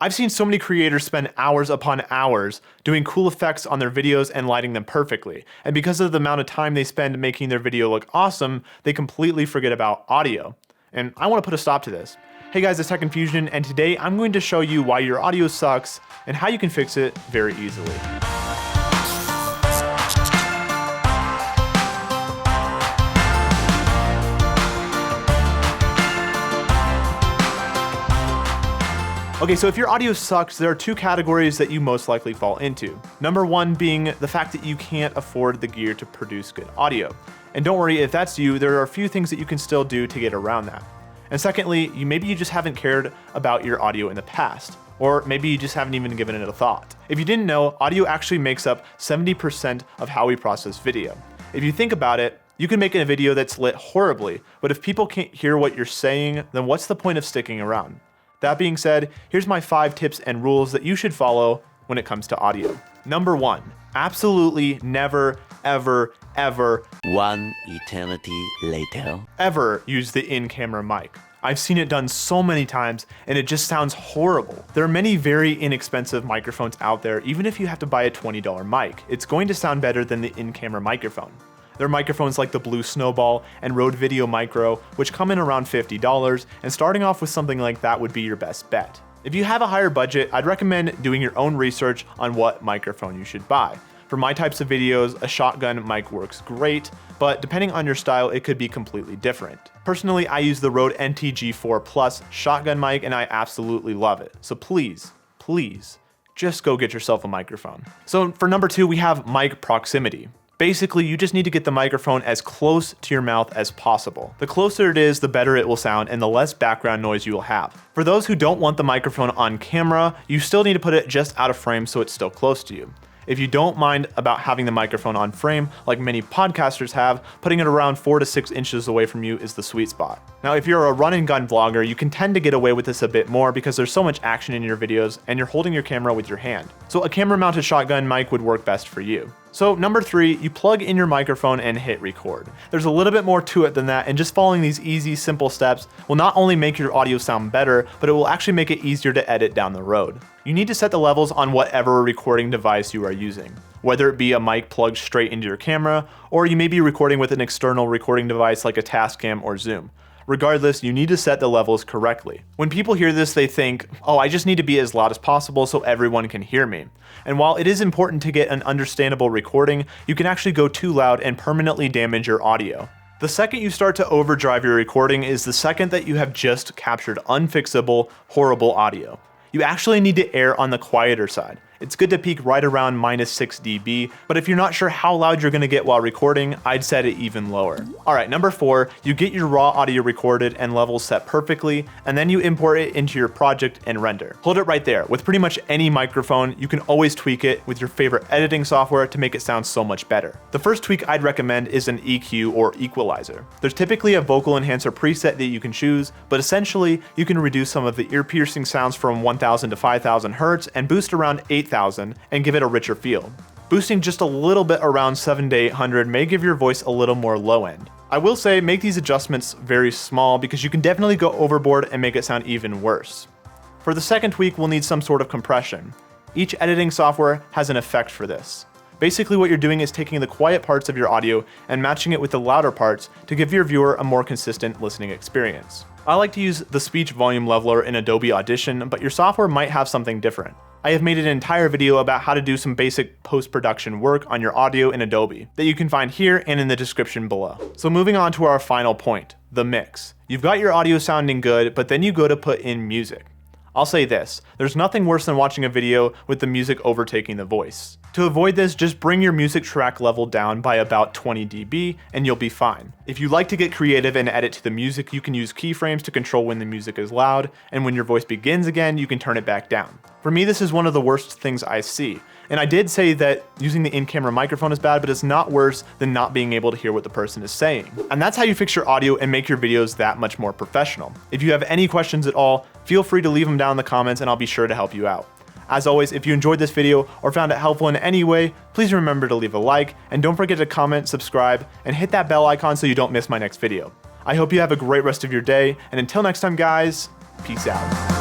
I've seen so many creators spend hours upon hours doing cool effects on their videos and lighting them perfectly. And because of the amount of time they spend making their video look awesome, they completely forget about audio. And I want to put a stop to this. Hey guys, it's Tech Infusion, and today I'm going to show you why your audio sucks and how you can fix it very easily. Okay, so if your audio sucks, there are two categories that you most likely fall into. Number one being the fact that you can't afford the gear to produce good audio. And don't worry, if that's you, there are a few things that you can still do to get around that. And secondly, maybe you just haven't cared about your audio in the past, or maybe you just haven't even given it a thought. If you didn't know, audio actually makes up 70% of how we process video. If you think about it, you can make a video that's lit horribly, but if people can't hear what you're saying, then what's the point of sticking around? That being said, here's my 5 tips and rules that you should follow when it comes to audio. Number 1, absolutely never, ever, ever, one eternity later, ever use the in-camera mic. I've seen it done so many times and it just sounds horrible. There are many very inexpensive microphones out there. Even if you have to buy a $20 mic, it's going to sound better than the in-camera microphone. There are microphones like the blue Snowball and Rode Video Micro, which come in around $50, and starting off with something like that would be your best bet. If you have a higher budget, I'd recommend doing your own research on what microphone you should buy. For my types of videos, a shotgun mic works great, but depending on your style, it could be completely different. Personally, I use the Rode NT-G4 Plus shotgun mic and I absolutely love it. So please, just go get yourself a microphone. So for number 2, we have mic proximity. Basically, you just need to get the microphone as close to your mouth as possible. The closer it is, the better it will sound and the less background noise you will have. For those who don't want the microphone on camera, you still need to put it just out of frame so it's still close to you. If you don't mind about having the microphone on frame, like many podcasters have, putting it around 4 to 6 inches away from you is the sweet spot. Now, if you're a run and gun vlogger, you can tend to get away with this a bit more because there's so much action in your videos and you're holding your camera with your hand. So a camera mounted shotgun mic would work best for you. So number 3, you plug in your microphone and hit record. There's a little bit more to it than that, and just following these easy, simple steps will not only make your audio sound better, but it will actually make it easier to edit down the road. You need to set the levels on whatever recording device you are using, whether it be a mic plugged straight into your camera, or you may be recording with an external recording device like a Tascam or Zoom. Regardless, you need to set the levels correctly. When people hear this, they think, oh, I just need to be as loud as possible so everyone can hear me. And while it is important to get an understandable recording, you can actually go too loud and permanently damage your audio. The second you start to overdrive your recording is the second that you have just captured unfixable, horrible audio. You actually need to err on the quieter side. It's good to peak right around -6 dB, but if you're not sure how loud you're gonna get while recording, I'd set it even lower. Alright, number 4, you get your raw audio recorded and levels set perfectly, and then you import it into your project and render. Hold it right there. With pretty much any microphone, you can always tweak it with your favorite editing software to make it sound so much better. The first tweak I'd recommend is an EQ or Equaliser. There's typically a vocal enhancer preset that you can choose, but essentially, you can reduce some of the ear-piercing sounds from 1000 to 5000 Hz and boost around 8000 and give it a richer feel. Boosting just a little bit around 700 to 800 may give your voice a little more low end. I will say make these adjustments very small because you can definitely go overboard and make it sound even worse. For the second tweak, we'll need some sort of compression. Each editing software has an effect for this. Basically what you're doing is taking the quiet parts of your audio and matching it with the louder parts to give your viewer a more consistent listening experience. I like to use the speech volume leveler in Adobe Audition, but your software might have something different. I have made an entire video about how to do some basic post-production work on your audio in Adobe that you can find here and in the description below. So moving on to our final point, the mix. You've got your audio sounding good, but then you go to put in music. I'll say this, there's nothing worse than watching a video with the music overtaking the voice. To avoid this, just bring your music track level down by about 20 dB and you'll be fine. If you like to get creative and edit to the music, you can use keyframes to control when the music is loud, and when your voice begins again, you can turn it back down. For me, this is one of the worst things I see. And I did say that using the in-camera microphone is bad, but it's not worse than not being able to hear what the person is saying. And that's how you fix your audio and make your videos that much more professional. If you have any questions at all, feel free to leave them down in the comments and I'll be sure to help you out. As always, if you enjoyed this video or found it helpful in any way, please remember to leave a like, and don't forget to comment, subscribe, and hit that bell icon so you don't miss my next video. I hope you have a great rest of your day, and until next time guys, peace out.